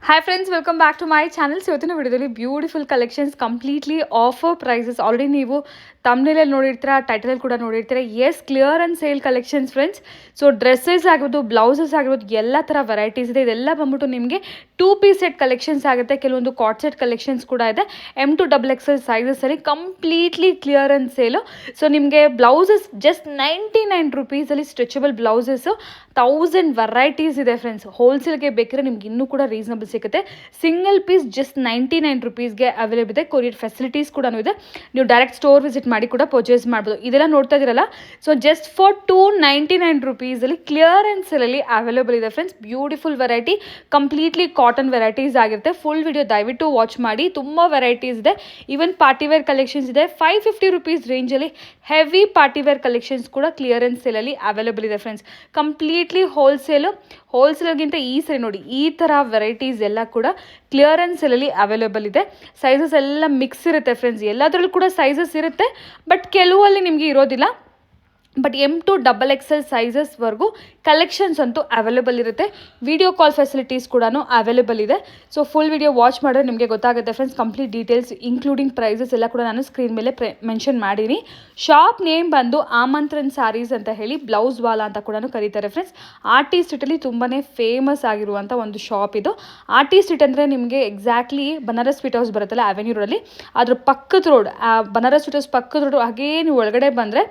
Hi friends, welcome back to my channel. ಇವತ್ತಿನ ವಿಡಿಯೋದಲ್ಲಿ beautiful collections completely offer prices already ನೀವು ತಮ್ನೇಲಲ್ಲಿ ನೋಡಿರ್ತೀರಾ, ಟೈಟಲಲ್ಲಿ ಕೂಡ ನೋಡಿರ್ತೀರಾ. Yes, clear and sale collections friends. So dresses ಆಗಿರ್ಬೋದು, ಬ್ಲೌಸಸ್ ಆಗಿರ್ಬೋದು, ಎಲ್ಲ ಥರ ವೆರೈಟೀಸ್ ಇದೆ. ಇದೆಲ್ಲ ಬಂದ್ಬಿಟ್ಟು ನಿಮಗೆ 2 ಪೀಸ್ ಸೆಟ್ ಕಲೆಕ್ಷನ್ಸ್ ಆಗುತ್ತೆ. ಕೆಲವೊಂದು ಕಾಟ್ ಸೆಟ್ ಕಲೆಕ್ಷನ್ಸ್ ಕೂಡ ಇದೆ. M2XXL ಸೈಜಸಲ್ಲಿ completely clear and sale. So ನಿಮಗೆ ಬ್ಲೌಸಸ್ ಜಸ್ಟ್ 99 ರುಪೀಸಲ್ಲಿ ಸ್ಟ್ರೆಚಬಲ್ ಬ್ಲೌಸಸ್ಸು 1000 ವೆರೈಟೀಸ್ ಇದೆ ಫ್ರೆಂಡ್ಸ್. ಹೋಲ್ಸೇಲ್ಗೆ ಬೇಕಿದ್ರೆ ನಿಮ್ಗೆ ಇನ್ನೂ ಕೂಡ ರೀಸನಬಲ್ ಸಿಗುತ್ತೆ. ಸಿಂಗಲ್ ಪೀಸ್ ಜಸ್ಟ್ 99 ರುಪೀಸ್ಗೆ ಅವೈಲೇಬಲ್ ಇದೆ. ಕೊರಿಯರ್ ಫೆಸಿಲಿಟೀಸ್ ಕೂಡ ಇದೆ. ನೀವು ಡೈರೆಕ್ಟ್ ಸ್ಟೋರ್ ವಿಸಿಟ್ ಮಾಡಿ ಕೂಡ ಪರ್ಚೇಸ್ ಮಾಡ್ಬೋದು. ಇದೆಲ್ಲ ನೋಡ್ತಾ ಇದ್ದೀರಲ್ಲ, ಸೊ ಜಸ್ಟ್ ಫಾರ್ 299 ರುಪೀಸಲ್ಲಿ ಕ್ಲಿಯರ್ ಆ್ಯಂಡ್ ಸೇಲಲ್ಲಿ ಅವೈಲೇಬಲ್ ಇದೆ friends. Beautiful variety, completely cotton varieties ಆಗಿರುತ್ತೆ. ಫುಲ್ ವಿಡಿಯೋ ದಯವಿಟ್ಟು ವಾಚ್ ಮಾಡಿ. ತುಂಬ ವೆರೈಟೀಸ್ ಇದೆ. ಈವನ್ ಪಾರ್ಟಿವೇರ್ ಕಲೆಕ್ಷನ್ಸ್ ಇದೆ. 550 ರುಪೀಸ್ ರೇಂಜಲ್ಲಿ ಹೆವಿ ಪಾರ್ಟಿವೇರ್ ಕಲೆಕ್ಷನ್ಸ್ ಕೂಡ ಕ್ಲಿಯರ್ ಆ್ಯಂಡ್ ಸೇಲಲ್ಲಿ ಅವೈಲೇಬಲ್ ಇದೆ ಫ್ರೆಂಡ್ಸ್. ಕಂಪ್ಲೀಟ್ಲಿ ಹೋಲ್ಸೇಲ್ಗಿಂತ ಈ ಸರಿ ನೋಡಿ, ಈ ಥರ ವೆರೈಟೀಸ್ ಎಲ್ಲ ಕೂಡ ಕ್ಲಿಯರ್ ಆ್ಯಂಡ್ ಸೇಲಲ್ಲಿ ಅವೈಲೇಬಲ್ ಇದೆ. ಸೈಜಸ್ ಎಲ್ಲ ಮಿಕ್ಸ್ ಇರುತ್ತೆ ಫ್ರೆಂಡ್ಸ್. ಎಲ್ಲದರಲ್ಲೂ ಕೂಡ ಸೈಜಸ್ ಇರುತ್ತೆ, ಬಟ್ ಕೆಲವಲ್ಲಿ ನಿಮಗೆ ಇರೋದಿಲ್ಲ. ಬಟ್ M2XXL ಸೈಜಸ್ವರೆಗೂ ಕಲೆಕ್ಷನ್ಸ್ ಅಂತೂ ಅವೈಲೇಬಲ್ ಇರುತ್ತೆ. ವಿಡಿಯೋ ಕಾಲ್ ಫೆಸಿಲಿಟೀಸ್ ಕೂಡ ಅವೈಲೇಬಲ್ ಇದೆ. ಸೊ ಫುಲ್ ವಿಡಿಯೋ ವಾಚ್ ಮಾಡಿದ್ರೆ ನಿಮಗೆ ಗೊತ್ತಾಗುತ್ತೆ friends. Complete details including prices ಎಲ್ಲ ಕೂಡ ನಾನು ಸ್ಕ್ರೀನ್ ಮೇಲೆ ಮೆನ್ಷನ್ ಮಾಡೀನಿ. ಶಾಪ್ ನೇಮ್ ಬಂದು ಆಮಂತ್ರನ್ ಸ್ಯಾರೀಸ್ ಅಂತ ಹೇಳಿ, ಬ್ಲೌಸ್ ವಾಲಾ ಅಂತ ಕೂಡ ಕರೀತಾರೆ ಫ್ರೆಂಡ್ಸ್. RT ಸ್ಟ್ರೀಟಲ್ಲಿ ತುಂಬಾ ಫೇಮಸ್ ಆಗಿರುವಂಥ ಒಂದು ಶಾಪ್ ಇದು. RT ಸ್ಟ್ರೀಟ್ ಅಂದರೆ ನಿಮಗೆ ಎಕ್ಸಾಕ್ಟ್ಲಿ ಬನಾರಸ್ ಸ್ವೀಟ್ ಹೌಸ್ ಬರುತ್ತಲ್ಲ ಅವೆನ್ಯೂ ರೋಡಲ್ಲಿ, ಅದ್ರ ಪಕ್ಕದ ರೋಡ್, ಬನಾರಸ್ ಸ್ವೀಟ್ ಹೌಸ್ ಪಕ್ಕದ ರೋಡ್. ಹಾಗೇ ನೀವು ಒಳಗಡೆ ಬಂದರೆ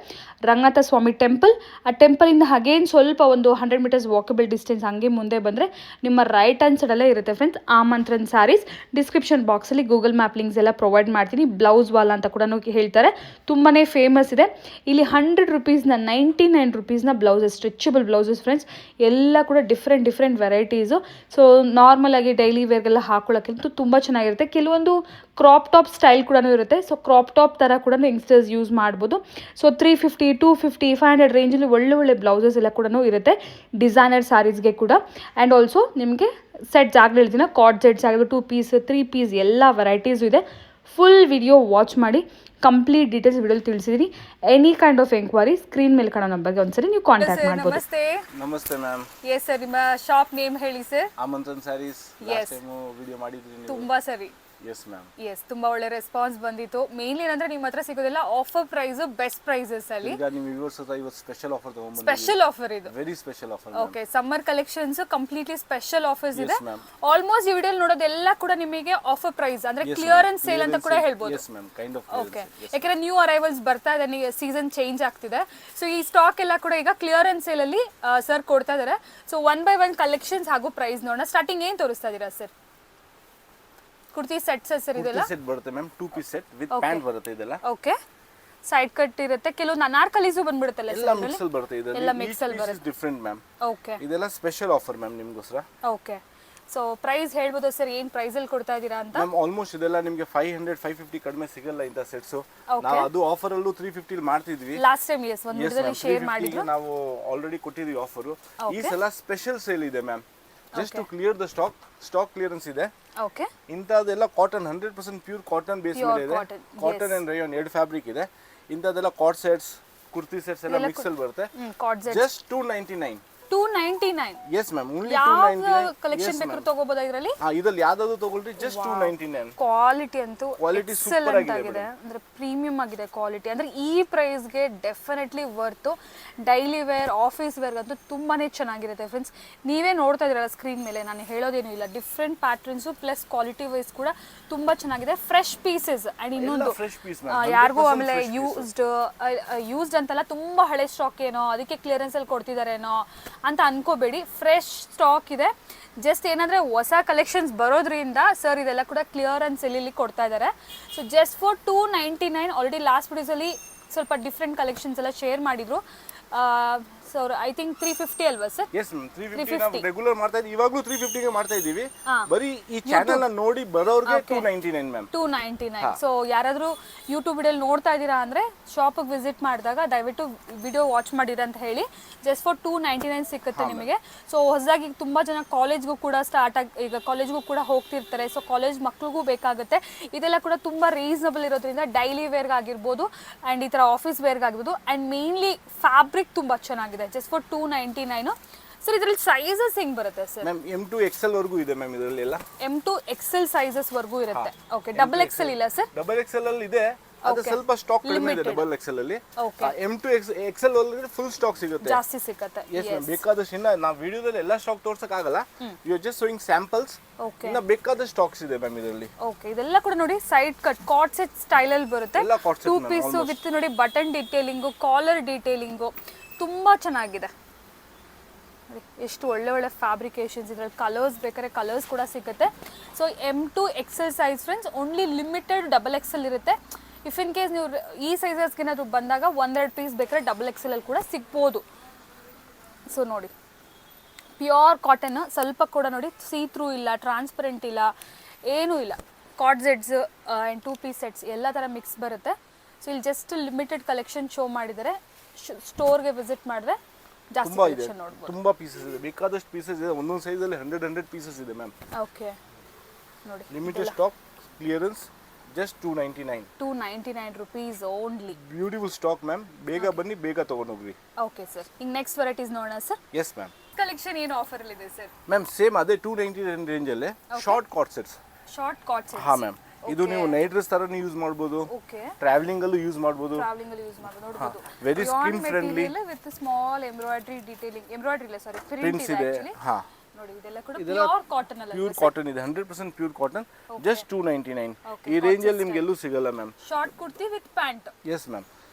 ರಂಗನಾಥ ಸ್ವಾಮಿ ಟೆಂಪಲ್, ಆ ಟೆಂಪಲಿಂದ ಹಾಗೇನು ಸ್ವಲ್ಪ ಒಂದು 100 ಮೀಟರ್ಸ್ ವಾಕಬಲ್ ಡಿಸ್ಟೆನ್ಸ್ ಹಂಗೆ ಮುಂದೆ ಬಂದರೆ ನಿಮ್ಮ ರೈಟ್ ಹ್ಯಾಂಡ್ ಸೈಡಲ್ಲೇ ಇರುತ್ತೆ ಫ್ರೆಂಡ್ಸ್ ಆಮಂತ್ರನ್ ಸ್ಯಾರೀಸ್. ಡಿಸ್ಕ್ರಿಪ್ಷನ್ ಬಾಕ್ಸಲ್ಲಿ ಗೂಗಲ್ ಮ್ಯಾಪ್ ಲಿಂಕ್ಸ್ ಎಲ್ಲ ಪ್ರೊವೈಡ್ ಮಾಡ್ತೀನಿ. ಬ್ಲೌಸ್ ವಾಲಾ ಅಂತ ಕೂಡ ಹೇಳ್ತಾರೆ, ತುಂಬಾ ಫೇಮಸ್ ಇದೆ. ಇಲ್ಲಿ 100 ರುಪೀಸ್ನ 99 ರುಪೀಸ್ನ ಬ್ಲೌಸಸ್, ಸ್ಟ್ರೆಚಬಲ್ ಬ್ಲೌಸಸ್ ಫ್ರೆಂಡ್ಸ್. ಎಲ್ಲ ಕೂಡ ಡಿಫ್ರೆಂಟ್ ವೆರೈಟೀಸು. ಸೊ ನಾರ್ಮಲಾಗಿ ಡೈಲಿ ವೇರ್ಗೆಲ್ಲ ಹಾಕೊಳ್ಳೋಕ್ಕಂತೂ ತುಂಬ ಚೆನ್ನಾಗಿರುತ್ತೆ. ಕೆಲವೊಂದು ಕ್ರಾಪ್ ಟಾಪ್ ಸ್ಟೈಲ್ ಕೂಡ ಇರುತ್ತೆ. ಸೊ ಕ್ರಾಪ್ ಟಾಪ್ ಥರ ಕೂಡ ಯಂಗ್ಸ್ಟರ್ಸ್ ಯೂಸ್ ಮಾಡ್ಬೋದು. ಸೊ 350, 250, 500 ರೇಂಜಲ್ಲಿ ಒಳ್ಳೆ ಬ್ಲೌಸಸ್ ಎಲ್ಲ ಕೂಡ ಇರುತ್ತೆ, ಡಿಸೈನರ್ ಸ್ಯಾರೀಸ್ಗೆ ಕೂಡ. ಆ್ಯಂಡ್ ಆಲ್ಸೋ ನಿಮಗೆ ಸೆಟ್ಸ್ ಆಗಲಿ ಹೇಳ್ತೀನಿ, ಕಾರ್ಡ್ ಸೆಟ್ಸ್ ಆಗಿದ್ದು 2 ಪೀಸ್ 3 ಪೀಸ್ ಎಲ್ಲ ವೆರೈಟೀಸು ಇದೆ. ಫುಲ್ ವಿಡಿಯೋ ವಾಚ್ ಮಾಡಿ. ಕಂಪ್ಲೀಟ್ ಡೀಟೇಲ್ಸ್ ವಿಡಿಯೋಲಿ ತಿಳಿಸಿದ್ದೀನಿ. Any kind of enquiry screen ಮೇಲೆ ಕಾಣೋ ನಂಬರ್ಗೆ ಒಂದ್ಸರಿ ನೀವು ಕಾಂಟ್ಯಾಕ್ಟ್ ಮಾಡ್ಬೋದು. ನಮಸ್ತೆ ಮ್ಯಾಮ್. ಎಸ್ ಸರ್, ನಿಮ್ಮ ಶಾಪ್ ನೇಮ್ ಹೇಳಿ sir. Aamantran sarees. Last time video ಮಾಡಿದ್ರಿ ನೀವು. ತುಂಬಾ ಸರಿ. Yes ma'am. ಎಸ್, ತುಂಬಾ ಒಳ್ಳೆ ರೆಸ್ಪಾನ್ಸ್ ಬಂದಿತ್ತು. ಮೇನ್ಲಿ ಏನಂದ್ರೆ ನಿಮ್ಮ ಹತ್ರ ಸಿಗೋದೆಲ್ಲ ಆಫರ್ ಪ್ರೈಸ್, ಬೆಸ್ಟ್ ಪ್ರೈಸಸ್ ಅಲ್ಲಿ. ಈಗ ನಿಮ್ಮ ವ್ಯೂವರ್ಸ್ ಹತ್ರ ಇವತ್ತು ಸ್ಪೆಷಲ್ ಆಫರ್ ತಗೊಂಡ್ಬಂದಿದ್ದೀವಿ. ಸ್ಪೆಷಲ್ ಆಫರ್ ಇದು, very special offer. Okay, summer collections completely special offers ಇದೆ. ಆಲ್ಮೋಸ್ಟ್ ಈ ವಿಡಿಯೋ ನೋಡೋದೆಲ್ಲ ಕೂಡ ನಿಮಗೆ ಆಫರ್ ಪ್ರೈಸ್ ಅಂದ್ರೆ ಕ್ಲಿಯರ್ ಅಂಡ್ ಸೇಲ್ ಅಂತ ಕೂಡ ಹೇಳ್ಬೋದು. Yes ma'am, kind of. Okay, ಯಾಕಂದ್ರೆ ನ್ಯೂ ಅರೈವಲ್ಸ್ ಬರ್ತಾ ಇದೆ, ಸೀಸನ್ ಚೇಂಜ್ ಆಗ್ತಿದೆ. ಸೊ ಈ ಸ್ಟಾಕ್ ಎಲ್ಲ ಕೂಡ ಈಗ ಕ್ಲಿಯರ್ ಅಂಡ್ ಸೇಲ್ ಅಲ್ಲಿ ಸರ್ ಕೊಡ್ತಾ ಇದಾರೆ. ಸೊ 1 by 1 ಕಲೆಕ್ಷನ್ಸ್ ಹಾಗೂ ಪ್ರೈಸ್ ನೋಡೋಣ. ಸ್ಟಾರ್ಟಿಂಗ್ ಏನ್ ತೋರಿಸ್ತಾ ಇದೀರಾ ಸರ್? ಕುರ್ತಿ ಸೆಟ್ಸ್ ಸರ್ ಇದೆಲ್ಲ ಸೆಟ್ ಬರುತ್ತೆ ma'am. 2 piece set with pant ಬರುತ್ತೆ ಇದೆಲ್ಲ. ಓಕೆ, ಸೈಡ್ ಕಟ್ ಇರುತ್ತೆ. ಕೆಲವೊಂದು ಅನಾರ್ಕಲೀಸು ಬಂದ್ಬಿಡುತ್ತಲ್ಲ ಎಲ್ಲ ಮಿಕ್ಸ್ ಅಲ್ಲಿ ಬರುತ್ತೆ ಇದೆಲ್ಲ. ಎಲ್ಲ ಮಿಕ್ಸ್ ಅಲ್ಲಿ ಬರುತ್ತೆ. Different ma'am. ಓಕೆ, ಇದೆಲ್ಲ ಸ್ಪೆಷಲ್ ಆಫರ್ ಮ್ಯಾಮ್ ನಿಮಗೋಸ್ಕರ. ಓಕೆ, ಸೊ ಪ್ರೈಸ್ ಹೇಳ್ಬೋದು ಸರ್, ಏನ್ ಪ್ರೈಸ್ ಅಲ್ಲಿ ಕೊಡ್ತಾ ಇದೀರಾ ಅಂತ? ಮ್ಯಾಮ್ ಆಲ್ಮೋಸ್ಟ್ ಇದೆಲ್ಲ ನಿಮಗೆ 500 550 ಕಡಿಮೆ ಸಿಗಲ್ಲ ಇಂತ ಸೆಟ್ಸ್. ನಾವು ಅದು ಆಫರ್ ಅಲ್ಲೂ 350 ಮಾಡ್ತಿದ್ವಿ ಲಾಸ್ಟ್ ಟೈಮ್. ಎಸ್, ಒಂದು ವಿಡಿಯೋದಲ್ಲಿ ಶೇರ್ ಮಾಡಿದ್ರು. ನಾವು ಆಲ್ರೆಡಿ ಕೊಟ್ಟಿದ್ವಿ ಆಫರ್. ಈ ಸಲ ಸ್ಪೆಷಲ್ ಸೇಲ್ ಇದೆ ma'am. Just to clear the stock clearance ಇದೆ. ಓಕೆ, ಇಂಥದ್ದೆಲ್ಲ ಕಾಟನ್ 100% ಪ್ಯೂರ್ ಕಾಟನ್ ಬೇಸ್ ಮೇಲೆ ಇದೆ. ಕಾಟನ್ ಅಂಡ್ ರಯಾನ್ 2 ಫ್ಯಾಬ್ರಿಕ್ ಇದೆ. ಇಂಥದ್ದೆಲ್ಲ ಕಾಟ್ ಸೆಟ್ಸ್, ಕುರ್ತಿ ಸೆಟ್ಸ್ ಎಲ್ಲ ಮಿಕ್ಸ್ ಅಲ್ಲಿ ಬರುತ್ತೆ. ಜಸ್ಟ್ 299. 299. ಎಸ್ ಮ್ಯಾಮ್, ಓನ್ಲಿ ಯಾವ 299. ಕಲೆಕ್ಷನ್ ಬೇಕಾದ್ರೂ ತಗೋಬಹುದು ಇದರಲ್ಲಿ. ಇದರಲ್ಲಿ ಯಾವ್ದಾದ್ರು ತಗೊಳ್ರಿ, ಜಸ್ಟ್ 299. ಕ್ವಾಲಿಟಿ ಅಂತೂ ಕ್ವಾಲಿಟಿ ಸೂಪರ್ ಆಗಿದೆ, ಅಂದ್ರೆ ಪ್ರೀಮಿಯಂ ಆಗಿದೆ ಕ್ವಾಲಿಟಿ. ಅಂದ್ರೆ ಈ ಪ್ರೈಸ್ ಗೆ definitely worth. Daily wear, office wear ಅಂತೂ ತುಂಬಾನೇ ಚೆನ್ನಾಗಿರುತ್ತೆ ಫ್ರೆಂಡ್ಸ್. ನೀವೇ ನೋಡ್ತಾ ಇದ್ದೀರಲ್ಲ ಸ್ಕ್ರೀನ್ ಮೇಲೆ, ನಾನು ಹೇಳೋದೇನು ಇಲ್ಲ. Different patterns plus quality wise ಕೂಡ ತುಂಬಾ ಚೆನ್ನಾಗಿದೆ. Fresh pieces. ಅಂಡ್ ಇನ್ನೊಂದು ಯಾರಿಗೂ ಆಮೇಲೆ ಯೂಸ್ಡ್ ಅಂತಲ್ಲ, ತುಂಬಾ ಹಳೆ ಸ್ಟಾಕ್ ಏನೋ ಅದಕ್ಕೆ ಕ್ಲಿಯರೆನ್ಸ್ ಅಲ್ಲಿ ಕೊಡ್ತಿದಾರೇನೋ ಅಂತ ಅನ್ಕೋಬೇಡಿ. ಫ್ರೆಶ್ ಸ್ಟಾಕ್ ಇದೆ. ಜಸ್ಟ್ ಏನಂದ್ರೆ ಹೊಸ ಕಲೆಕ್ಷನ್ಸ್ ಬರೋದ್ರಿಂದ ಸರ್ ಇದೆಲ್ಲ ಕೂಡ ಕ್ಲಿಯರ್ ಅಂಡ್ ಸೆಲ್ಲಿ ಕೊಡ್ತಾ ಇದ್ದಾರೆ. So just for 299. Already last ವಿಡಿಯೋಸಲ್ಲಿ ಸ್ವಲ್ಪ ಡಿಫ್ರೆಂಟ್ ಕಲೆಕ್ಷನ್ಸ್ ಎಲ್ಲ ಶೇರ್ ಮಾಡಿದ್ರು. ಸೊ ಐ ಥಿಂಕ್ 350 ಅಲ್ವಾ ಸರ್? ಎಸ್ ಮ್ಯಾಮ್, 350 ನಾವು ರೆಗ್ಯುಲರ್ ಮಾಡ್ತಾ ಇದ್ದೀವಿ. ಇವಾಗಲೂ 350 ಗೆ ಮಾಡ್ತಾ ಇದ್ದೀವಿ. ಬರೀ ಈ ಚಾನೆಲ್ ನ ನೋಡಿ ಬರೋರಿಗೆ 299 ಮ್ಯಾಮ್. 299. ಸೊ ಯಾರಾದ್ರೂ ಯೂಟ್ಯೂಬ್ ವಿಡಿಯೋ ನೋಡ್ತಾ ಇದ್ದೀರಾ ಅಂದ್ರೆ ಶಾಪ್ ವಿಸಿಟ್ ಮಾಡಿದಾಗ ದಯವಿಟ್ಟು ವಿಡಿಯೋ ವಾಚ್ ಮಾಡಿರ ಅಂತ ಹೇಳಿ. ಜಸ್ಟ್ ಫಾರ್ 299 ಸಿಕ್ಕುತ್ತೆ ನಿಮಗೆ. ಸೊ ಹೊಸದಾಗಿ ತುಂಬಾ ಜನ ಕಾಲೇಜ್ಗೂ ಕೂಡ ಈಗ ಕಾಲೇಜ್ಗೂ ಕೂಡ ಹೋಗ್ತಿರ್ತಾರೆ. ಸೊ ಕಾಲೇಜ್ ಮಕ್ಳಿಗೂ ಬೇಕಾಗುತ್ತೆ. ಇದೆಲ್ಲ ಕೂಡ ತುಂಬಾ ರೀಸನಬಲ್ ಇರೋದ್ರಿಂದ ಡೈಲಿ ವೇರ್ಗೆ ಆಗಿರ್ಬೋದು ಅಂಡ್ ಈ ತರ ಆಫೀಸ್ ವೇರ್ಗೆ ಆಗಿರ್ಬೋದು. ಅಂಡ್ ಮೇನ್ಲಿ ಫ್ಯಾಬ್ರಿಕ್ ತುಂಬಾ ಚೆನ್ನಾಗಿದೆ. Just for 299. ಸರ್ ಇದರಲ್ಲಿ ಸೈಜಸ್ ಹೆಂಗ್ ಬರುತ್ತೆ ಸರ್? ಮ್ಯಾಮ್ M2 XL ವರೆಗೂ ಇದೆ ಮ್ಯಾಮ್ ಇದರಲ್ಲಿ ಎಲ್ಲ. M2 XL ಸೈಜಸ್ ವರೆಗೂ ಇರುತ್ತೆ. ಓಕೆ, ಡಬಲ್ XL ಇಲ್ಲ ಸರ್? ಡಬಲ್ XL ಅಲ್ಲಿ ಇದೆ, ಅದು ಸ್ವಲ್ಪ ಸ್ಟಾಕ್ ಕಡಿಮೆ ಇದೆ ಡಬಲ್ XL ಅಲ್ಲಿ. M2 XL ಅಲ್ಲಿ ಫುಲ್ ಸ್ಟಾಕ್ ಸಿಗುತ್ತೆ, ಜಾಸ್ತಿ ಸಿಗುತ್ತೆ. Yes ma'am. ಬೇಕಾದಷ್ಟು ಇನ್ನ ನಾವು ವಿಡಿಯೋದಲ್ಲಿ ಎಲ್ಲ ಸ್ಟಾಕ್ ತೋರ್ಸಕ್ ಆಗಲ್ಲ, you are just showing samples. ಇನ್ನ ಬೇಕಾದಷ್ಟು ಸ್ಟಾಕ್ಸ್ ಇದೆ ಮ್ಯಾಮ್ ಇದರಲ್ಲಿ. ಓಕೆ, ಇದೆಲ್ಲ ಕೂಡ ನೋಡಿ side cut card set style ಅಲ್ಲಿ ಬರುತ್ತೆ. ಎಲ್ಲ ಕಾರ್ಡ್ ಸೆಟ್ 2 ಪೀಸ್ ವಿತ್ ನೋಡಿ ಬಟನ್ ಡೀಟೇಲಿಂಗ್, ಕಾಲರ್ ಡೀಟೇಲಿಂಗ್ ತುಂಬಾ ಚೆನ್ನಾಗಿದೆ. ಎಷ್ಟು ಒಳ್ಳೆ ಒಳ್ಳೆ ಫ್ಯಾಬ್ರಿಕೇಶನ್ಸ್, ಇದರಲ್ಲಿ ಕಲರ್ಸ್ ಬೇಕಾದ್ರೆ ಕಲರ್ಸ್ ಕೂಡ ಸಿಗುತ್ತೆ. So M2 XL size friends, only limited double XL ಇರುತ್ತೆ. ಇಫ್ ಇನ್ ಕೇಸ್ ನೀವು ಈ ಸೈಜಸ್ಗೆ ಏನಾದರೂ ಬಂದಾಗ ಒಂದೆರಡು ಪೀಸ್ ಬೇಕಾದ್ರೆ ಡಬಲ್ XL ಅಲ್ಲಿ ಕೂಡ ಸಿಗ್ಬೋದು. ಸೊ ನೋಡಿ ಪ್ಯೂರ್ ಕಾಟನ್, ಸ್ವಲ್ಪ ಕೂಡ ನೋಡಿ ಸೀ ಥ್ರೂ ಇಲ್ಲ, ಟ್ರಾನ್ಸ್ಪರೆಂಟ್ ಇಲ್ಲ, ಏನೂ ಇಲ್ಲ. Card sets and 2 piece sets ಎಲ್ಲ ಥರ ಮಿಕ್ಸ್ ಬರುತ್ತೆ. ಸೊ ಇಲ್ಲಿ ಜಸ್ಟ್ ಲಿಮಿಟೆಡ್ ಕಲೆಕ್ಷನ್ ಶೋ ಮಾಡಿದ್ದಾರೆ. ಸ್ಟೋರ್ಗೆ ವಿಸಿಟ್ ಮಾಡಿದ್ರೆ ಜಾಸ್ತಿ ಕಲೆಕ್ಷನ್ ನೋಡ್ಬೋದು. ತುಂಬಾ ಪೀಸಸ್ ಇದೆ, ಬೇಕಾದಷ್ಟು ಪೀಸಸ್ ಇದೆ. ಒಂದೊಂದು ಸೈಜ್ ಅಲ್ಲಿ 100 ಪೀಸಸ್ ಇದೆ ಮ್ಯಾಮ್. ಓಕೆ ನೋಡಿ, limited stock, clearance, just 299 rupees only. Beautiful stock ma'am. ಬೇಗ ಬನ್ನಿ, ಬೇಗ ತಗೊಂಡು ಹೋಗ್ರಿ. ಓಕೆ ಸರ್, ಈಗ ನೆಕ್ಸ್ಟ್ ವೆರೈಟೀಸ್ ನೋಡೋಣ ಸರ್. Yes ma'am. ಕಲೆಕ್ಷನ್ ಏನು ಆಫರ್ ಅಲ್ಲಿ ಇದೆ ಸರ್? ಮ್ಯಾಮ್ ಸೇಮ್ ಅದೇ 299 ರೇಂಜ್ ಅಲ್ಲಿ short card sets. Short card sets. ಹಾ ಮ್ಯಾಮ್, ಇದು ನೀವು ನೈಟ್ ಡ್ರೆಸ್ ತರನು ಯೂಸ್ ಮಾಡಬಹುದು, ಓಕೆ, ಟ್ರಾವೆಲಿಂಗ್ ಅಲ್ಲೂ ಯೂಸ್ ಮಾಡಬಹುದು. ಟ್ರಾವೆಲಿಂಗ್ ಅಲ್ಲಿ ಯೂಸ್ ಮಾಡಬಹುದು. ನೋಡಬಹುದು very skin friendly with small embroidery detailing, embroidery ಇಲ್ಲ ಸಾರಿ, ಪ್ರಿಂಟ್ಸ್ ಇದೆ. ಹಾ ನೋಡಿ, ಇದೆಲ್ಲ ಕೂಡ ಪ್ಯೂರ್ ಕಾಟನ್ ಅಲ್ಲ, ಪ್ಯೂರ್ ಕಾಟನ್ ಇದೆ, 100% ಪ್ಯೂರ್ ಕಾಟನ್. ಜಸ್ಟ್ 299. ಈ ರೇಂಜ್ ಅಲ್ಲಿ ನಿಮಗೆ ಎಲ್ಲೂ ಸಿಗಲ್ಲ ma'am. Short kurti with pant. S ma'am,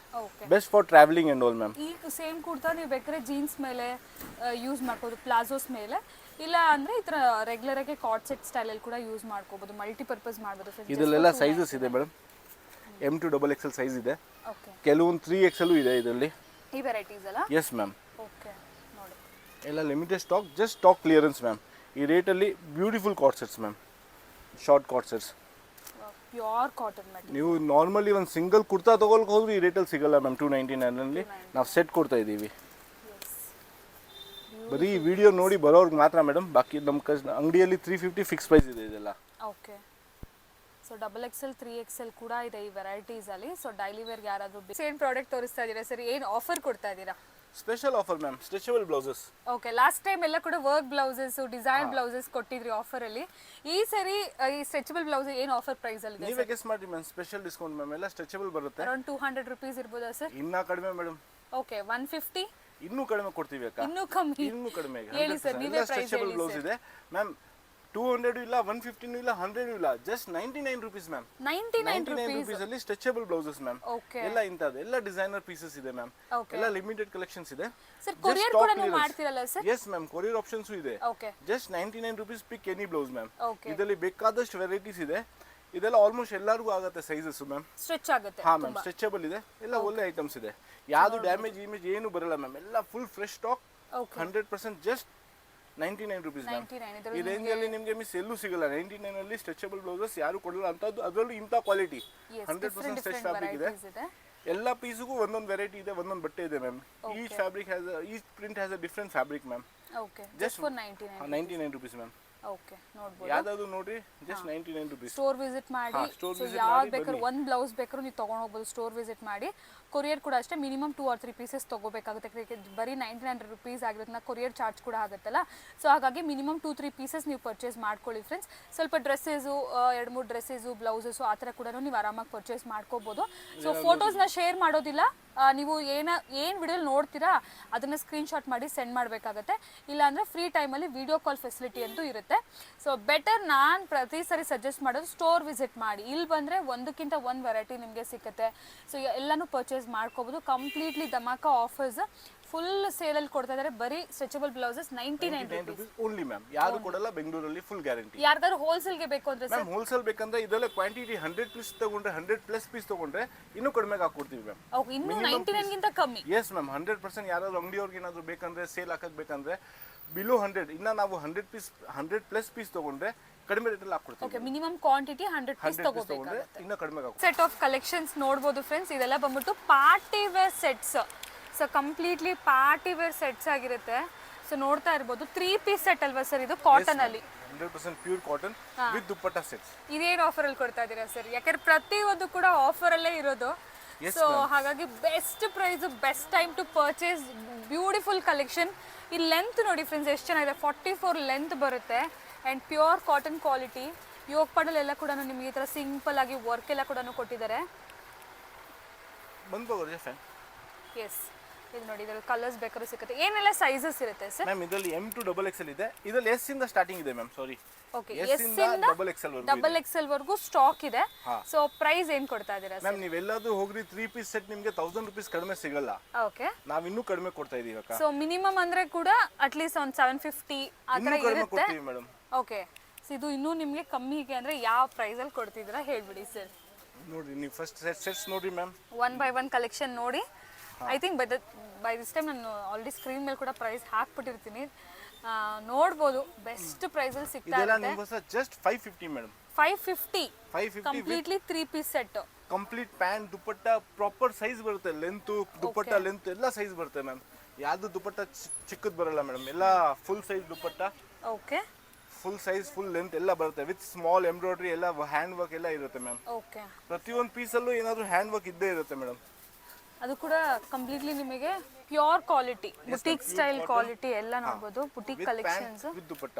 okay, best for travelling and all ma'am. ಈ ಸೇಮ್ ಕುರ್ತಾ ನೀವು ಬೇಕಾದ್ರೆ ಜೀನ್ಸ್ ಮೇಲೆ ಯೂಸ್ ಮಾಡ್ಬೋದು, ಪ್ಲಾಜೋಸ್ ಮೇಲೆ, ಇಲ್ಲ ಅಂದ್ರೆ ಈ ತರ ರೆಗ್ಯುಲರ್ ಆಗಿ ಕಾರ್ಡ್ ಸೆಟ್ ಸ್ಟೈಲ್ ಅಲ್ಲಿ ಕೂಡ ಯೂಸ್ ಮಾಡ್ಕೋಬಹುದು, ಮಲ್ಟಿಪರ್ಪಸ್ ಮಾಡಬಹುದು. ಇದೆಲ್ಲ ಸೈಜಸ್ ಇದೆ ಮೇಡಮ್. M2 XL ಸೈಜ್ ಇದೆ, ಓಕೆ, ಕೆಲವೊಂದು 3XL ಇದೆ ಇದರಲ್ಲಿ. ಈ ವೆರೈಟೀಸ್ ಅಲ್ಲ? S ma'am. ಓಕೆ ನೋಡಿ, ಎಲ್ಲ limited stock, just stock clearance ma'am. ಈ ರೇಟಲ್ಲಿ beautiful card sets ma'am, short card sets. Pure cotton material. ನೀವು ನಾರ್ಮಲಿ ಒಂದು ಸಿಂಗಲ್ ಕುರ್ತಾ ತಗೊಳಕ್ಕೆ ಹೋದ್ರೆ ಈ ರೇಟಲ್ಲಿ ಸಿಗಲ್ಲ ಮ್ಯಾಮ್. 299 ಅಲ್ಲಿ ನಾವು ಸೆಟ್ ಕೊಡ್ತಾ ಇದ್ದೀವಿ. ಬರೀ ವಿಡಿಯೋ ನೋಡಿ ಬರೋರ್ಗೆ ಮಾತ್ರ ಮೇಡಮ್, ಬಾಕಿ ನಮ್ಮ ಅಂಗಡಿಯಲ್ಲಿ 350 ಫಿಕ್ಸ್ ಪ್ರೈಸ್ ಇದೆ ಇದೆಲ್ಲ. ಓಕೆ, ಸೊ XXL 3XL ಕೂಡ ಇದೆ ಈ ವೆರೈಟೀಸ್ ಅಲ್ಲಿ. ಸೊ ಡೈಲಿ ವೇರ್ಗೆ ಯಾರಾದರೂ ಸೇಮ್ ಪ್ರಾಡಕ್ಟ್ ತೋರಿಸ್ತಾ ಇದ್ದೀರಾ ಸರ್, ಏನು ಆಫರ್ ಕೊಡ್ತಾ ಇದ್ದೀರಾ? Special offer ma'am, stretchable blouses. Okay, last time ಎಲ್ಲ ಕೂಡ ವರ್ಕ್ ಬ್ಲೌಸಸ್, ಡಿಸೈನ್ ಬ್ಲೌಸಸ್ ಕೊಟ್ಟಿದ್ರಿ ಆಫರ್ ಅಲ್ಲಿ. ಈ ಸರಿ ಈ ಸ್ಟ್ರೆಚಬಲ್ ಬ್ಲೌಸ್ ಏನು ಆಫರ್ ಪ್ರೈಸ್ ಅಲ್ಲಿ ಇದೆ? ನೀವೇ ಗೆಸ್ ಮಾಡಿ ಮ್ಯಾಮ್. ಸ್ಪೆಷಲ್ ಡಿಸ್ಕೌಂಟ್ ಮ್ಯಾಮ್, ಎಲ್ಲ ಸ್ಟ್ರೆಚಬಲ್ ಬರುತ್ತೆ. ಅರೌಂಡ್ 200 rupees ಇರ್ಬೋದಾ ಸರ್? ಇನ್ನೂ ಕಡಿಮೆ ಮೇಡಮ್. ಓಕೆ, 150. ಇನ್ನೂ ಕಡಿಮೆ ಕೊಡ್ತೀವಿ ಅಕ್ಕ. ಇನ್ನೂ ಕಮ್ಮಿ? ಇನ್ನೂ ಕಡಿಮೆ. ಹೇಳಿ ಸರ್, ನೀವೇ ಪ್ರೈಸ್ ಸ್ಟ್ರೆಚಬಲ್ ಬ್ಲೌಸ್ ಇದೆ ಮ್ಯಾಮ್. 200 ಇಲ್ಲ, 150 ಇಲ್ಲ, 100 ಇಲ್ಲ, ಜಸ್ಟ್ 99 rupees ಮ್ಯಾಮ್. 99 rupees ಅಲ್ಲಿ ಸ್ಟ್ರೆಚಬಲ್ ಬ್ಲೌಸಸ್ ಮ್ಯಾಮ್. ಓಕೆ, ಎಲ್ಲ ಇಂತದ್ದು ಎಲ್ಲ ಡಿಸೈನರ್ ಪೀಸಸ್ ಇದೆ ಮ್ಯಾಮ್. ಎಲ್ಲ ಲಿಮಿಟೆಡ್ ಕಲೆಕ್ಷನ್ಸ್ ಇದೆ. ಸರ್ ಕೊರಿಯರ್ ಕೂಡ ನೀವು ಮಾಡ್ತಿರಲ್ಲ sir? Yes ma'am, courier options ಇದೆ. Okay, just 99 rupees pick any blouse ma'am. Okay, ಇದರಲ್ಲಿ ಬೇಕಾದಷ್ಟು ವೆರೈಟೀಸ್ ಇದೆ. ಇದೆಲ್ಲ ಆಲ್ಮೋಸ್ಟ್ ಎಲ್ಲರಿಗೂ ಆಗುತ್ತೆ ಸೈಜಸ್ ಮ್ಯಾಮ್. ಸ್ಟ್ರೆಚ್ ಆಗುತ್ತೆ. ಹಾ ಮ್ಯಾಮ್, ಸ್ಟ್ರೆಚಬಲ್ ಇದೆ. ಎಲ್ಲ ಒಳ್ಳೆ ಐಟಮ್ಸ್ ಇದೆ, ಯಾವುದು ಡ್ಯಾಮೇಜ್ ಇಮೇಜ್ ಏನು ಬರಲ್ಲ ಮ್ಯಾಮ್. ಎಲ್ಲ full fresh stock, 100%. Just 99 rupees ma'am. ಈ ರೇಂಜ್ ಅಲ್ಲಿ ನಿಮಗೆ ಮಿಸ್ ಎಲ್ಲೂ ಸಿಗಲ್ಲ. 99 ಅಲ್ಲಿ ಸ್ಟ್ರೆಚಬಲ್ ಬ್ಲೌಸಸ್ ಯಾರು ಕೊಡಲ್ಲ ಅಂತದ್ದು. ಅದರಲ್ಲೂ ಇಂಥ ಕ್ವಾಲಿಟಿ 100% ಸ್ಟ್ರೆಚ್ ಫ್ಯಾಬ್ರಿಕ್ ಇದೆ. ಎಲ್ಲ ಪೀಸ್ಗೂ ಒಂದೊಂದು ವೆರೈಟಿ ಇದೆ, ಒಂದೊಂದು ಬಟ್ಟೆ ಇದೆ ma'am. Each fabric has each print has a different fabric ma'am. Okay, just for 99 rupees ma'am. Okay, ನೋಡಬಹುದು. ಯಾವ್ದಾದ್ರು ನೋಡಿ, ಜಸ್ಟ್ 99 rupees. ಸ್ಟೋರ್ ವಿಸಿಟ್ ಮಾಡಿ, ಯಾವ್ದು ಬೇಕಾದ್ರೂ ಒಂದು ಬ್ಲೌಸ್ ಬೇಕಾದ್ರೂ ನೀವು ತಗೊಂಡು ಹೋಗ್ಬೋದು. ಸ್ಟೋರ್ ವಿಸಿಟ್ ಮಾಡಿ. ಕೊರಿಯರ್ ಕೂಡ ಅಷ್ಟೇ, ಮಿನಿಮಮ್ 2 or 3 ಪೀಸಸ್ ತಗೋಬೇಕಾಗುತ್ತೆ. ಬರೀ 99 rupees ಆಗಿರೋದ್ರಿಂದ ಕೊರಿಯರ್ ಚಾರ್ಜ್ ಕೂಡ ಆಗುತ್ತಲ್ಲ. ಸೊ ಹಾಗಾಗಿ ಮಿನಿಮಮ್ 2-3 ಪೀಸಸ್ ನೀವು ಪರ್ಚೇಸ್ ಮಾಡ್ಕೊಳ್ಳಿ ಫ್ರೆಂಡ್ಸ್. ಸ್ವಲ್ಪ ಡ್ರೆಸ್ಸಸ್ಸು, 2-3 ಡ್ರೆಸ್ಸಸ್ಸು, ಬ್ಲೌಸಸ್ಸು ಆ ಥರ ಕೂಡ ನೀವು ಆರಾಮಾಗಿ ಪರ್ಚೇಸ್ ಮಾಡ್ಕೋಬೋದು. ಸೊ ಫೋಟೋಸ್ನ ಶೇರ್ ಮಾಡೋದಿಲ್ಲ, ನೀವು ಏನು ವಿಡಿಯೋ ನೋಡ್ತೀರಾ ಅದನ್ನು ಸ್ಕ್ರೀನ್ಶಾಟ್ ಮಾಡಿ ಸೆಂಡ್ ಮಾಡಬೇಕಾಗತ್ತೆ. ಇಲ್ಲಾಂದರೆ ಫ್ರೀ ಟೈಮಲ್ಲಿ ವಿಡಿಯೋ ಕಾಲ್ ಫೆಸಿಲಿಟಿ ಅಂತೂ ಇರುತ್ತೆ. ಸೊ ಬೆಟರ್ ನಾನು ಪ್ರತಿ ಸರಿ ಸಜೆಸ್ಟ್ ಮಾಡೋದು ಸ್ಟೋರ್ ವಿಸಿಟ್ ಮಾಡಿ. ಇಲ್ಲಿ ಬಂದರೆ ಒಂದಕ್ಕಿಂತ ಒಂದು ವೆರೈಟಿ ನಿಮಗೆ ಸಿಗುತ್ತೆ. ಸೊ ಎಲ್ಲನೂ ಪರ್ಚೇಸ್ ಮಾಡ್ಕೋಬೋದು. ಕಂಪ್ಲೀಟ್ಲಿ ಧಮಾಕ ಆಫರ್ಸ್, ಫುಲ್ ಸೇಲಲ್ಲಿ ಕೊಡ್ತಾ ಇದ್ದಾರೆ. ಬರೀ stretchable blouses 99 rupees only ma'am. ಯಾರು ಕೊಡಲ್ಲ ಬೆಂಗಳೂರಲ್ಲಿ, ಫುಲ್ ಗ್ಯಾರಂಟಿ. ಯಾರಿಗಾದ್ರು ಹೋಲ್ಸೇಲ್ಗೆ ಬೇಕು ಅಂದ್ರೆ ಮ್ಯಾಮ್, ಹೋಲ್ಸೇಲ್ ಬೇಕಂದ್ರೆ ಇದೆಲ್ಲ ಕ್ವಾಂಟಿಟಿ 100 ಪೀಸ್ ತಗೊಂಡ್ರೆ 100+ ಪೀಸ್ ತಗೊಂಡ್ರೆ ಇನ್ನೂ ಕಡಿಮೆಗೆ ಹಾಕೊಡ್ತೀವಿ ಮ್ಯಾಮ್. ಇನ್ನೂ 99 ಗಿಂತ ಕಮ್ಮಿ. Yes ma'am, 100%. ಯಾರಾದ್ರು ಅಂಗಡಿಯವ್ರಿಗೆ ಏನಾದ್ರು ಬೇಕಂದ್ರೆ, ಸೇಲ್ ಹಾಕಕ್ ಬೇಕಂದ್ರೆ ಬಿಲೋ 100, ಇನ್ನ ನಾವು 100+ ಪೀಸ್ ತಗೊಂಡ್ರೆ ಕಡಿಮೆ ರೇಟಲ್ಲಿ ಹಾಕೊಡ್ತೀವಿ. ಓಕೆ, ಮಿನಿಮಮ್ ಕ್ವಾಂಟಿಟಿ 100 ಪೀಸ್ ತಗೊಂಡ್ರೆ ಇನ್ನೂ ಕಡಿಮೆ ಹಾಕಿ. ಸೆಟ್ ಆಫ್ ಕಲೆಕ್ಷನ್ಸ್ ನೋಡ್ಬೋದು ಫ್ರೆಂಡ್ಸ್. ಇದೆಲ್ಲ ಬಂದ್ಬಿಟ್ಟು party wear sets. So completely party wear sets ಆಗಿರುತ್ತೆ. ಸೊ ನೋಡ್ತಾ ಇರ್ಬೋದು, 3 ಪೀಸ್ ಸೆಟ್ ಅಲ್ವಾ ಸರ್ ಇದು? ಕಾಟನ್ ಅಲ್ಲಿ 100% pure cotton with dupatta sets. ಇದೇನು ಆಫರ್ ಅಲ್ಲಿ ಕೊಡ್ತಾ ಇದ್ದೀರಾ ಸರ್? ಯಾಕಂದ್ರೆ ಪ್ರತಿಯೊಂದು ಕೂಡ ಆಫರ್ ಅಲ್ಲೇ ಇರೋದು. ಸೊ ಹಾಗಾಗಿ best price, best time to purchase beautiful collection. ಈ ಲೆಂತ್ ನೋಡಿ ಫ್ರೆಂಡ್ಸ್ ಎಷ್ಟು ಚೆನ್ನಾಗಿದೆ, 44 ಲೆಂತ್ ಬರುತ್ತೆ ಆ್ಯಂಡ್ ಪ್ಯೂರ್ ಕಾಟನ್ ಕ್ವಾಲಿಟಿ. ಯೋಗ ಪಾಡಲ್ಲೆಲ್ಲ ಕೂಡ ನಿಮಗೆ ಈ ಥರ ಸಿಂಪಲ್ ಆಗಿ ವರ್ಕ್ ಎಲ್ಲ ಕೂಡ ಕೊಟ್ಟಿದ್ದಾರೆ. ಬಂದ್ಬೋಗ್ರಿ ಫ್ಯಾನ್. ಎಸ್, ಇದು ನೋಡಿ ಇದರಲ್ಲಿ ಕಲರ್ಸ್ ಬೇಕಾದ್ರೂ ಸಿಗುತ್ತೆ. ಏನೆಲ್ಲ ಸೈಜಸ್ ಇರುತ್ತೆ ಸರ್? ಮ್ಯಾಮ್ ಇದರಲ್ಲಿ M to XXL ಇದೆ, ಇದರಲ್ಲಿ S ಇಂದ ಸ್ಟಾರ್ಟಿಂಗ್ ಇದೆ ಮ್ಯಾಮ್. ಸಾರಿ, ಓಕೆ, S ಇಂದ XXL ವರೆಗೂ ಡಬಲ್ ಎಕ್ಸೆಲ್ ವರೆಗೂ ಸ್ಟಾಕ್ ಇದೆ. ಸೊ ಪ್ರೈಸ್ ಏನು ಕೊಡ್ತಾ ಇದ್ದೀರಾ ಸರ್? ಮ್ಯಾಮ್ ನೀವೆಲ್ಲದೂ ಹೋಗ್ರಿ 3 ಪೀಸ್ ಸೆಟ್ ನಿಮಗೆ 1000 rupees ಕಡಿಮೆ ಸಿಗಲ್ಲ. ಓಕೆ, ನಾವು ಇನ್ನೂ ಕಡಿಮೆ ಕೊಡ್ತಾ ಇದೀವಿ ಅಕ್ಕ. ಸೊ ಮಿನಿಮಮ್ ಅಂದ್ರೆ ಕೂಡ ಅಟ್ಲೀಸ್ಟ್ ಒಂದು 750 ಆ ಥರ ಇನ್ನೂ ಕಡಿಮೆ ಇರುತ್ತೆ. ಕೊಡ್ತೀವಿ ಮೇಡಮ್. ಓಕೆ, ಸೊ ಇದು ಇನ್ನೂ ನಿಮಗೆ ಕಮ್ಮಿಗೆ ಅಂದ್ರೆ ಯಾವ ಪ್ರೈಸಲ್ಲಿ ಕೊಡ್ತಿದ್ದೀರಾ ಹೇಳ್ಬಿಡಿ ಸರ್. ನೋಡ್ರಿ ನೀವು ಫಸ್ಟ್ ಸೆಟ್ಸ್ ನೋಡ್ರಿ ಮ್ಯಾಮ್. 1 by 1 ಕಲೆಕ್ಷನ್ ನೋಡಿ. I think by this time ನಾನು ಆಲ್ರೆಡಿ ಸ್ಕ್ರೀನ್ ಮೇಲೆ ಕೂಡ ಪ್ರೈಸ್ ಹಾಕ್ಬಿಟ್ಟಿರ್ತೀನಿ, ನೋಡ್ಬೋದು. ಬೆಸ್ಟ್ ಪ್ರೈಸಲ್ಲಿ ಸಿಗ್ತಾ ಇದೆಲ್ಲ ಇರುತ್ತೆ. ನಿಮ್ಗೋಸ್ಕರ just 550 madam. 550 completely 3 piece set. Complete pant dupatta proper size ಬರುತ್ತೆ, ಲೆಂತ್ ದುಪಟ್ಟ ಲೆಂತ್ ಎಲ್ಲ ಸೈಜ್ ಬರುತ್ತೆ ಮ್ಯಾಮ್. ಯಾವ್ದು ದುಪಟ್ಟ ಚಿಕ್ಕದ್ ಬರಲ್ಲ ಮೇಡಮ್, ಎಲ್ಲ full size dupatta, okay, full size full length ಎಲ್ಲ ಬರುತ್ತೆ ವಿತ್ ಸ್ಮಾಲ್ ಎಂಬ್ರಾಯ್ಡ್ರಿ ಎಲ್ಲ ಹ್ಯಾಂಡ್ ವರ್ಕ್ ಎಲ್ಲ ಇರುತ್ತೆ ಮ್ಯಾಮ್. ಓಕೆ, ಪ್ರತಿಯೊಂದು ಪೀಸಲ್ಲೂ ಏನಾದರೂ ಹ್ಯಾಂಡ್ ವರ್ಕ್ ಇದ್ದೇ ಇರುತ್ತೆ ಮೇಡಮ್. ಅದು ಕೂಡ ಕಂಪ್ಲೀಟ್ಲಿ ನಿಮಗೆ pure quality, boutique style quality ಎಲ್ಲ ನೋಡ್ಬೋದು. Boutique collections with dupatta.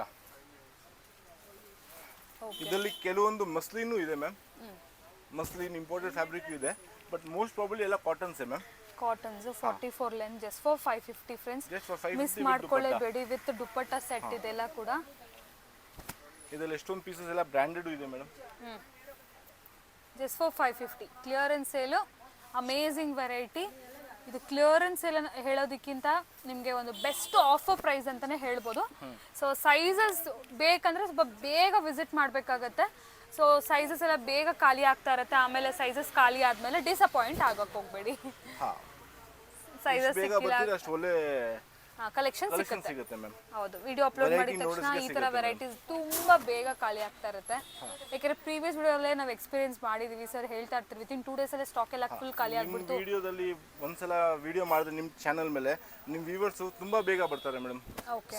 ಇದರಲ್ಲಿ ಕೆಲವೊಂದು ಮಸ್ಲಿನೂ ಇದೆ ಮ್ಯಾಮ್, ಮಸ್ಲಿನ್ ಇಂಪೋರ್ಟೆಡ್ ಫ್ಯಾಬ್ರಿಕ್ ಇದೆ, ಬಟ್ ಮೋಸ್ಟ್ ಪ್ರಾಬಬ್ಲಿ ಎಲ್ಲ cottons ma'am. Cottons 44 length just for 550 friends. Just for 550 miss ಮಾಡ್ಕೊಳ್ಳೇಬೇಡಿ, ವಿತ್ ದುಪಟ್ಟ ಸೆಟ್ ಇದೆಲ್ಲ ಕೂಡ. ಇದರಲ್ಲಿ ಎಷ್ಟೊಂದು ಪೀಸಸ್ ಎಲ್ಲ ಬ್ರ್ಯಾಂಡೆಡ್ ಇದೆ madam. Just for 550 clearance sale. Amazing variety. ಇದು ಕ್ಲಿಯರೆನ್ಸ್ ಸೇಲ್ ಹೇಳೋದಕ್ಕಿಂತ ನಿಮಗೆ ಒಂದು ಬೆಸ್ಟ್ ಆಫರ್ ಪ್ರೈಸ್ ಅಂತಾನೆ ಹೇಳ್ಬೋದು. ಸೊ ಸೈಜಸ್ ಬೇಕಂದ್ರೆ ಸ್ವಲ್ಪ ಬೇಗ ವಿಸಿಟ್ ಮಾಡಬೇಕಾಗತ್ತೆ. ಸೊ ಸೈಜಸ್ ಎಲ್ಲ ಬೇಗ ಖಾಲಿ ಆಗ್ತಾ ಇರುತ್ತೆ, ಆಮೇಲೆ ಸೈಜಸ್ ಖಾಲಿ ಆದಮೇಲೆ ಡಿಸಪಾಯಿಂಟ್ ಆಗಕ್ಕೆ ಹೋಗಬೇಡಿ. ಸೈಜಸ್ ಸಿಕ್ಕಿಲ್ಲ, ಅಷ್ಟು ಒಳ್ಳೆ ಕಲೆಕ್ಷನ್ ಕಲೆಕ್ಷನ್ ಸಿಗುತ್ತೆ. ಸಿಗುತ್ತೆ ಮ್ಯಾಮ್. ಹೌದು, ವಿಡಿಯೋ ಅಪ್ಲೋಡ್ ಮಾಡಿದ ತಕ್ಷಣ ಈ ತರ ವೆರೈಟೀಸ್ ತುಂಬಾ ಬೇಗ ಖಾಲಿ ಆಗ್ತಾ ಇರುತ್ತೆ. ಯಾಕಂದ್ರೆ ಪ್ರೀವಿಯಸ್ ವಿಡಿಯೋಲ್ಲೇ ನಾವು ಎಕ್ಸ್ಪೀರಿಯನ್ಸ್ ಮಾಡಿದೀವಿ ಸರ್, ಹೇಳ್ತಾ ಇರ್ತೀವಿ ವಿತಿನ್ 2 days ಅಲ್ಲೇ ಸ್ಟಾಕ್ ಎಲ್ಲ ಫುಲ್ ಖಾಲಿ ಆಗ್ಬಿಡ್ತು. ವಿಡಿಯೋದಲ್ಲಿ ಒಂದ್ಸಲ ವಿಡಿಯೋ ಮಾಡಿದ್ರೆ ನಿಮ್ಮ ಚಾನಲ್ ಮೇಲೆ ನಿಮ್ಮ ವ್ಯೂವರ್ಸ್ ತುಂಬಾ ಬೇಗ ಬರ್ತಾರೆ madam.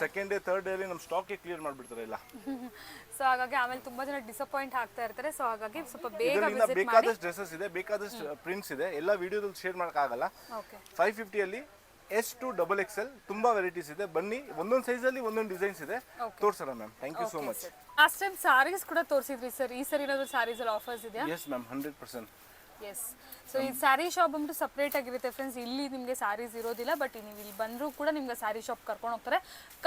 Second day third day ಅಲ್ಲಿ ನಮ್ಮ ಸ್ಟಾಕ್ ಕ್ಲಿಯರ್ ಮಾಡ್ಬಿಡ್ತಾರೆ ಎಲ್ಲ. ಸೊ ಹಾಗಾಗಿ ಆಮೇಲೆ ತುಂಬಾ ಜನ ಡಿಸಪಾಯಿಂಟ್ ಆಗ್ತಾ ಇರ್ತಾರೆ. ಸೊ ಹಾಗಾಗಿ ಸ್ವಲ್ಪ ಬೇಗ ಇದರಿಂದ ವಿಸಿಟ್ ಮಾಡಿ. ಬೇಕಾದಷ್ಟು ಡ್ರೆಸ್ಸಸ್ ಇದೆ, ಬೇಕಾದಷ್ಟು ಪ್ರಿಂಟ್ಸ್ ಇದೆ, ಎಲ್ಲ ವಿಡಿಯೋದಲ್ಲಿ ಶೇರ್ ಮಾಡೋಕ್ಕಾಗಲ್ಲ. ಓಕೆ, 550 ಅಲ್ಲಿ S to XXL ತುಂಬಾ ವೆರೈಟೀಸ್ ಇದೆ. ಬನ್ನಿ, ಒಂದೊಂದು ಸೈಜ್ ಅಲ್ಲಿ ಒಂದೊಂದು ಡಿಸೈನ್ಸ್ ಇದೆ, ತೋರ್ಸೋಣ ma'am. Thank you so much. Last time sarees ಕೂಡ ತೋರಿಸಿದ್ರಿ ಸರ್, ಈ ಸರಿ ಏನಾದ್ರು ಸಾರೀಸ್ ಅಲ್ಲಿ ಆಫರ್ಸ್ ಇದೆಯಾ? Yes ma'am, 100%. ಎಸ್. ಸೊ ಈ ಸ್ಯಾರಿ ಶಾಪ್ ಬಂದು ಸಪ್ರೇಟ್ ಆಗಿರುತ್ತೆ ಫ್ರೆಂಡ್ಸ್. ಇಲ್ಲಿ ನಿಮಗೆ ಸ್ಯಾರೀಸ್ ಇರೋದಿಲ್ಲ, ಬಟ್ ನೀವು ಇಲ್ಲಿ ಬಂದರೂ ಕೂಡ ನಿಮ್ಗೆ ಸ್ಯಾರಿ ಶಾಪ್ ಕರ್ಕೊಂಡು ಹೋಗ್ತಾರೆ.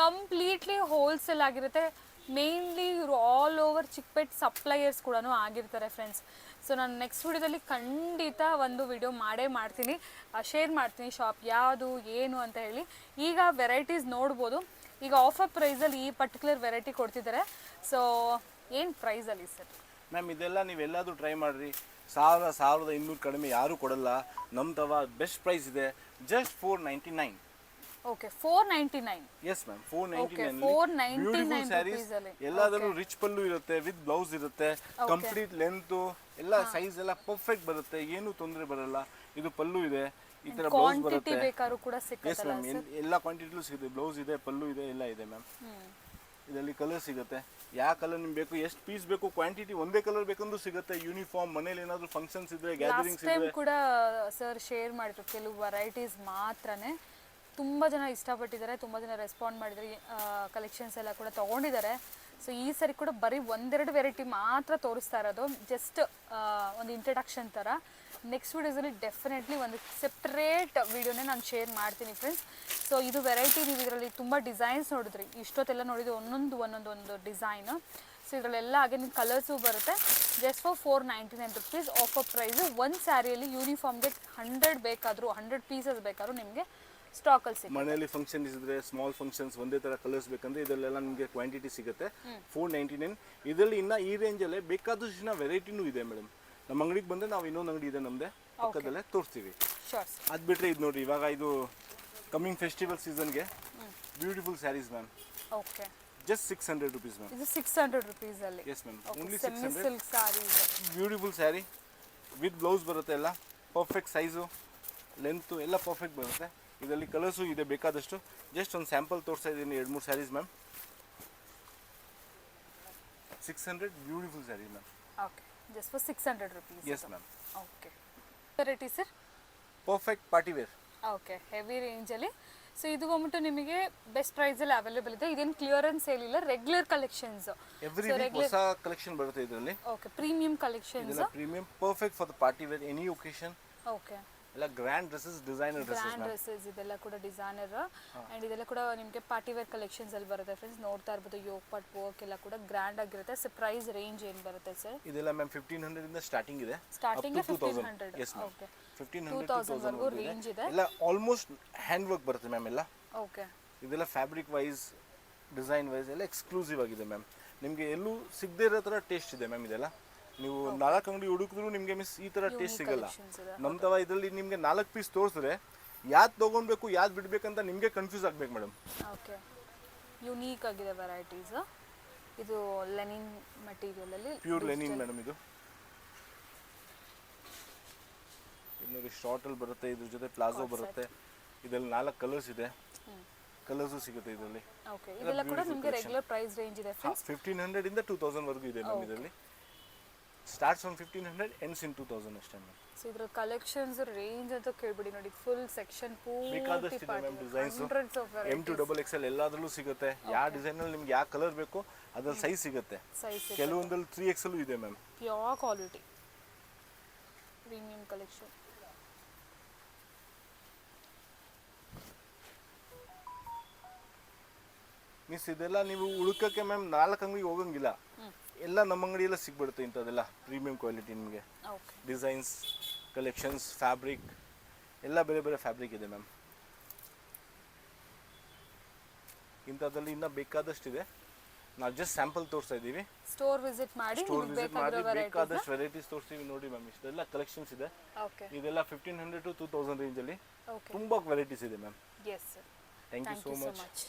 ಕಂಪ್ಲೀಟ್ಲಿ ಹೋಲ್ಸೇಲ್ ಆಗಿರುತ್ತೆ. ಮೇನ್ಲಿ ಇವರು ಆಲ್ ಓವರ್ ಚಿಕ್ಕಪೇಟ್ ಸಪ್ಲೈಯರ್ಸ್ ಕೂಡ ಆಗಿರ್ತಾರೆ ಫ್ರೆಂಡ್ಸ್. ಸೊ ನಾನು ನೆಕ್ಸ್ಟ್ ವಿಡಿಯೋದಲ್ಲಿ ಖಂಡಿತ ಒಂದು ವಿಡಿಯೋ ಮಾಡೇ ಮಾಡ್ತೀನಿ, ಶೇರ್ ಮಾಡ್ತೀನಿ ಶಾಪ್ ಯಾವುದು ಏನು ಅಂತ ಹೇಳಿ. ಈಗ ವೆರೈಟೀಸ್ ನೋಡ್ಬೋದು. ಈಗ ಆಫರ್ ಪ್ರೈಸಲ್ಲಿ ಈ ಪರ್ಟಿಕ್ಯುಲರ್ ವೆರೈಟಿ ಕೊಡ್ತಿದ್ದಾರೆ. ಸೊ ಏನು ಪ್ರೈಸಲ್ಲಿ ಸರ್? ಮ್ಯಾಮ್ ಇದೆಲ್ಲ ನೀವೆಲ್ಲಾದರೂ ಟ್ರೈ ಮಾಡಿರಿ, 1200 ಕಡಿಮೆ ಯಾರೂ ಕೊಡಲ್ಲ. ನಮ್ಮ ತವ ಬೆಸ್ಟ್ ಪ್ರೈಸ್ ಇದೆ, just 499. Okay, 499. Yes ma'am, 499 499 sarees. ಎಲ್ಲಾದರೂ ರಿಚ್ ಪಲ್ಲು ಇರುತ್ತೆ, ವಿತ್ ಬ್ಲೌಸ್ ಇರುತ್ತೆ, ಕಂಪ್ಲೀಟ್ ಲೆಂತ್ ಎಲ್ಲ ಸೈಜ್ ಎಲ್ಲ ಪರ್ಫೆಕ್ಟ್ ಬರುತ್ತೆ, ಏನು ತೊಂದರೆ ಬರಲ್ಲ. ಇದು ಪಲ್ಲು ಇದೆ, ಈ ತರ ಬ್ಲೌಸ್ ಬರುತ್ತೆ. ಬೇಕಾದ್ರೂ ಕೂಡ ಸಿಗುತ್ತೆ. ಎಸ್ ಮ್ಯಾಮ್, ಎಲ್ಲ ಕ್ವಾಂಟಿಟಿಲೂ ಸಿಗುತ್ತೆ. ಬ್ಲೌಸ್ ಇದೆ, ಪಲ್ಲು ಇದೆ, ಎಲ್ಲ ಇದೆ ಮ್ಯಾಮ್. ಇದರಲ್ಲಿ ಕಲರ್ ಸಿಗುತ್ತೆ, ಯಾವ ಕಲರ್ ನಿಮ್ಗೆ ಬೇಕು, ಎಷ್ಟು ಪೀಸ್ ಬೇಕು, ಕ್ವಾಂಟಿಟಿ ಒಂದೇ ಕಲರ್ ಬೇಕಂದ್ರೂ ಸಿಗುತ್ತೆ. ಯೂನಿಫಾರ್ಮ್, ಮನೇಲಿ ಏನಾದರೂ ಫಂಕ್ಷನ್ಸ್ ಇದ್ರೆ, ಗ್ಯಾದರಿಂಗ್ಸ್ ಟೈಮ್ ಇದ್ರೆ ಕೂಡ ಸರ್ ಶೇರ್ ಮಾಡಿದ್ರು ಕೆಲವು ವೆರೈಟೀಸ್ ಮಾತ್ರನೇ. ತುಂಬ ಜನ ಇಷ್ಟಪಟ್ಟಿದ್ದಾರೆ, ತುಂಬ ಜನ ರೆಸ್ಪಾಂಡ್ ಮಾಡಿದ್ದಾರೆ, ಕಲೆಕ್ಷನ್ಸ್ ಎಲ್ಲ ಕೂಡ ತೊಗೊಂಡಿದ್ದಾರೆ. ಸೊ ಈ ಸರಿ ಕೂಡ ಬರೀ ಒಂದೆರಡು ವೆರೈಟಿ ಮಾತ್ರ ತೋರಿಸ್ತಾ ಇರೋದು, ಜಸ್ಟ್ ಒಂದು ಇಂಟ್ರಡಕ್ಷನ್ ಥರ. ನೆಕ್ಸ್ಟ್ ವೀಡಿಯೋಸಲ್ಲಿ ಡೆಫಿನೆಟ್ಲಿ ಒಂದು ಸೆಪ್ರೇಟ್ ವೀಡಿಯೋನೇ ನಾನು ಶೇರ್ ಮಾಡ್ತೀನಿ ಫ್ರೆಂಡ್ಸ್. ಸೊ ಇದು ವೆರೈಟಿ, ನೀವು ಇದರಲ್ಲಿ ತುಂಬ ಡಿಸೈನ್ಸ್ ನೋಡಿದ್ರಿ, ಇಷ್ಟೊತ್ತೆಲ್ಲ ನೋಡಿದ್ದು ಒಂದೊಂದು ಡಿಸೈನು. ಸೊ ಇದರಲ್ಲೆಲ್ಲ ಹಾಗೆ ನಿಮ್ಮ ಕಲರ್ಸು ಬರುತ್ತೆ. Just for 499 rupees offer price. ಒಂದು ಸ್ಯಾರಿಯಲ್ಲಿ ಯೂನಿಫಾರ್ಮ್ಗೆ 100 ಬೇಕಾದರೂ 100 ಪೀಸಸ್ ಬೇಕಾದ್ರೂ ನಿಮಗೆ ಸ್ಟಾಕಲ್ಲಿ ಸಿಗುತ್ತೆ. ಮನೆಯಲ್ಲಿ ಫಂಕ್ಷನ್ ಇದ್ರೆ, ಸ್ಮಾಲ್ ಫಂಕ್ಷನ್ಸ್ ಒಂದೇ ತರ ಕಲರ್ಸ್ ಬೇಕಂದ್ರೆ ಇದರಲ್ಲೆಲ್ಲ ನಿಮಗೆ ಕ್ವಾಂಟಿಟಿ ಸಿಗುತ್ತೆ. 499. ಇದರಲ್ಲಿ ಇನ್ನ ಈ ರೇಂಜಲ್ಲೇ ಬೇಕಾದಷ್ಟು ವೆರೈಟಿನೂ ಇದೆ ಮೇಡಮ್. ನಮ್ಮ ಅಂಗಡಿಗೆ ಬಂದರೆ ನಾವು ಇನ್ನೊಂದು ಅಂಗಡಿ ಇದೆ ನಮ್ಮದೇ, ಪಕ್ಕದಲ್ಲೇ ತೋರಿಸ್ತೀವಿ. ಅದು ಬಿಟ್ಟರೆ ಇದು ನೋಡಿ, ಇವಾಗ ಇದು ಕಮಿಂಗ್ ಫೆಸ್ಟಿವಲ್ ಸೀಸನ್ಗೆ beautiful sarees ma'am. Okay, just 600 rupees ma'am. ಇದು 600 rupees ಅಲ್ಲಿ. Yes ma'am, only semi 600. Silk sarees, beautiful saree with blouse ಬರುತ್ತೆ, ಎಲ್ಲ ಪರ್ಫೆಕ್ಟ್ ಸೈಜು, ಲೆಂತು ಎಲ್ಲ ಪರ್ಫೆಕ್ಟ್ ಬರುತ್ತೆ. ಇದರಲ್ಲಿ ಕಲರ್ಸು ಇದೆ ಬೇಕಾದಷ್ಟು. ಜಸ್ಟ್ ಒಂದು ಸ್ಯಾಂಪಲ್ ತೋರಿಸ್ತಾ ಇದ್ದೀನಿ, 2-3 sarees ma'am. 600 beautiful saree ma'am. Okay, just for 600 rupees. Yes ma'am. Okay, variety sir. Perfect party wear. Okay, heavy ರೇಂಜಲ್ಲಿ. ಸೊ ಇದು ಬಂದ್ಬಿಟ್ಟು ನಿಮಗೆ ಬೆಸ್ಟ್ ಪ್ರೈಸಲ್ಲಿ ಅವೈಲೇಬಲ್ ಇದೆ. ಇದೇನು ಕ್ಲಿಯರೆನ್ಸ್ ಸೇಲ್ ಇಲ್ಲ, ರೆಗ್ಯುಲರ್ ಕಲೆಕ್ಷನ್ಸ್. ಎವ್ರಿ ವೀಕ್ ಹೊಸ ಕಲೆಕ್ಷನ್ ಬರುತ್ತೆ ಇದರಲ್ಲಿ. Okay, premium collections. ಇದೆಲ್ಲ premium, perfect for the party wear, any occasion. Okay, ಎಲ್ಲ grand dresses, designer dresses. Grand dresses ಇದೆಲ್ಲ ಕೂಡ ಡಿಸೈನರ್ ಆ್ಯಂಡ್ ಇದೆಲ್ಲ ಕೂಡ ನಿಮಗೆ ಪಾರ್ಟಿ ವೇರ್ ಕಲೆಕ್ಷನ್ಸ್ ಅಲ್ಲಿ ಬರುತ್ತೆ ಫ್ರೆಂಡ್ಸ್. ನೋಡ್ತಾ ಇರ್ಬೋದು, ಯೋಗ್ ಪಾಟ್ ವರ್ಕ್ ಎಲ್ಲ ಕೂಡ ಗ್ರ್ಯಾಂಡ್ ಆಗಿರುತ್ತೆ. ಸೊ ಪ್ರೈಸ್ ರೇಂಜ್ ಏನು ಬರುತ್ತೆ ಸರ್? ಇದೆಲ್ಲ ಮ್ಯಾಮ್ 1500 ಇಂದ ಸ್ಟಾರ್ಟಿಂಗ್ ಇದೆ. ಸ್ಟಾರ್ಟಿಂಗ್ 1500. ಎಸ್ ಮ್ಯಾಮ್, ಓಕೆ, 1500 2000 ವರೆಗೂ ರೇಂಜ್ ಇದೆ. ಎಲ್ಲ ಆಲ್ಮೋಸ್ಟ್ ಹ್ಯಾಂಡ್ ವರ್ಕ್ ಬರುತ್ತೆ ಮ್ಯಾಮ್ ಎಲ್ಲ. ಓಕೆ, ಇದೆಲ್ಲ ಫ್ಯಾಬ್ರಿಕ್ ವೈಸ್, ಡಿಸೈನ್ ವೈಸ್ ಎಲ್ಲ ಎಕ್ಸ್ಕ್ಲೂಸಿವ್ ಆಗಿದೆ ಮ್ಯಾಮ್. ನಿಮಗೆ ಎಲ್ಲೂ ಸಿಗದೇ ಇರೋ ಥರ ಟೇಸ್ಟ್ ಇದೆ ಮ್ಯಾಮ್ ಇದೆಲ್ಲ. ನೀವು 4 ಅಂಗಡಿ ಹುಡುಕಿದ್ರು ನಿಮಗೆ ಮಿಸ್ ಈ ಥರ ಟೇಸ್ಟ್ ಸಿಗಲ್ಲ. ನಮ್ಮ ತವ ಇದರಲ್ಲಿ ನಿಮಗೆ 4 ಪೀಸ್ ತೋರಿಸಿದ್ರೆ ಯಾವ್ದು ತೊಗೊಳ್ಬೇಕು ಯಾವ್ದು ಬಿಡಬೇಕಂತ ನಿಮಗೆ ಕನ್ಫ್ಯೂಸ್ ಆಗ್ಬೇಕು ಮೇಡಮ್. ಓಕೆ, ಯುನೀಕ್ ಆಗಿದೆ ವೆರೈಟೀಸ್. ಇದು ಲೆನಿನ್ ಮೆಟೀರಿಯಲ್ ಅಲ್ಲಿ, ಪ್ಯೂರ್ ಲೆನಿನ್ ಮೇಡಮ್. ಇದು ನೋಡಿ, ಶಾರ್ಟ್ ಅಲ್ಲಿ ಬರುತ್ತೆ, ಇದ್ರ ಜೊತೆ ಪ್ಲಾಜೋ ಬರುತ್ತೆ. ಇದರಲ್ಲಿ 4 ಕಲರ್ಸ್ ಇದೆ, ಕಲರ್ಸು ಸಿಗುತ್ತೆ ಇದರಲ್ಲಿ. ಓಕೆ, ಇದೆಲ್ಲ ಕೂಡ ನಿಮಗೆ ರೆಗ್ಯುಲರ್ ಪ್ರೈಸ್ ರೇಂಜ್ ಇದೆ ಫ್ರೆಂಡ್ಸ್. 1500 ಇಂದ 2000 ವರೆಗೂ ಇದೆ ಮ್ಯಾಮ್ ಇದರಲ್ಲಿ. ಸ್ಟಾರ್ಟ್ಸ್ ಫ್ರಮ್ 1500, ಎಂಡ್ಸ್ ಇನ್ 2000 ಅಷ್ಟೇ ಮ್ಯಾಮ್. ಸೊ ಇದರ ಕಲೆಕ್ಷನ್ಸ್ ರೇಂಜ್ ಅಂತ ಕೇಳ್ಬಿಡಿ ನೋಡಿ, ಫುಲ್ ಸೆಕ್ಷನ್ ಬೇಕಾದಷ್ಟು ಇದೆ ಮ್ಯಾಮ್ ಡಿಸೈನ್ಸ್. M2XXL ಎಲ್ಲಾದ್ರಲ್ಲೂ ಸಿಗುತ್ತೆ. ಯಾವ ಡಿಸೈನ್ ಅಲ್ಲಿ ನಿಮ್ಗೆ ಯಾವ ಕಲರ್ ಬೇಕೋ ಅದ್ರಲ್ಲಿ ಸೈಜ್ ಸಿಗುತ್ತೆ. ಕೆಲವೊಂದಲ್ಲಿ 3XL ಇದೆ ma'am. Pure quality premium collection. Miss ಇದೆಲ್ಲ ನೀವು ಹುಡುಕಕ್ಕೆ ಮ್ಯಾಮ್ 4 ಅಂಗಡಿಗೆ ಹೋಗಂಗಿಲ್ಲ. ಎಲ್ಲ ನಮ್ಮ ಅಂಗಡಿಯೆಲ್ಲ ಸಿಗ್ಬಿಡುತ್ತೆ ಇಂಥದ್ದೆಲ್ಲ ಪ್ರೀಮಿಯಂ ಕ್ವಾಲಿಟಿ ನಿಮಗೆ. ಓಕೆ, ಡಿಸೈನ್ಸ್, ಕಲೆಕ್ಷನ್ಸ್, ಫ್ಯಾಬ್ರಿಕ್ ಎಲ್ಲ ಬೇರೆ ಬೇರೆ ಫ್ಯಾಬ್ರಿಕ್ ಇದೆ ಮ್ಯಾಮ್. ಇಂಥದ್ದಲ್ಲಿ ಇನ್ನೂ ಬೇಕಾದಷ್ಟಿದೆ. ನಾವು ಜಸ್ಟ್ ಸ್ಯಾಂಪಲ್ ತೋರಿಸ್ತಾ ಇದ್ದೀವಿ. ಸ್ಟೋರ್ ವಿಸಿಟ್ ಮಾಡಿ ಬೇಕಾದಷ್ಟು ವೆರೈಟೀಸ್ ತೋರಿಸ್ತೀವಿ ನೋಡಿ ಮ್ಯಾಮ್. ಇಷ್ಟೆಲ್ಲ ಕಲೆಕ್ಷನ್ಸ್ ಇದೆ. ಓಕೆ, ಇದೆಲ್ಲ 1500 to 2000 ರೇಂಜಲ್ಲಿ ಓಕೆ, ತುಂಬ ವೆರೈಟೀಸ್ ಇದೆ ma'am. Yes sir, thank you so much.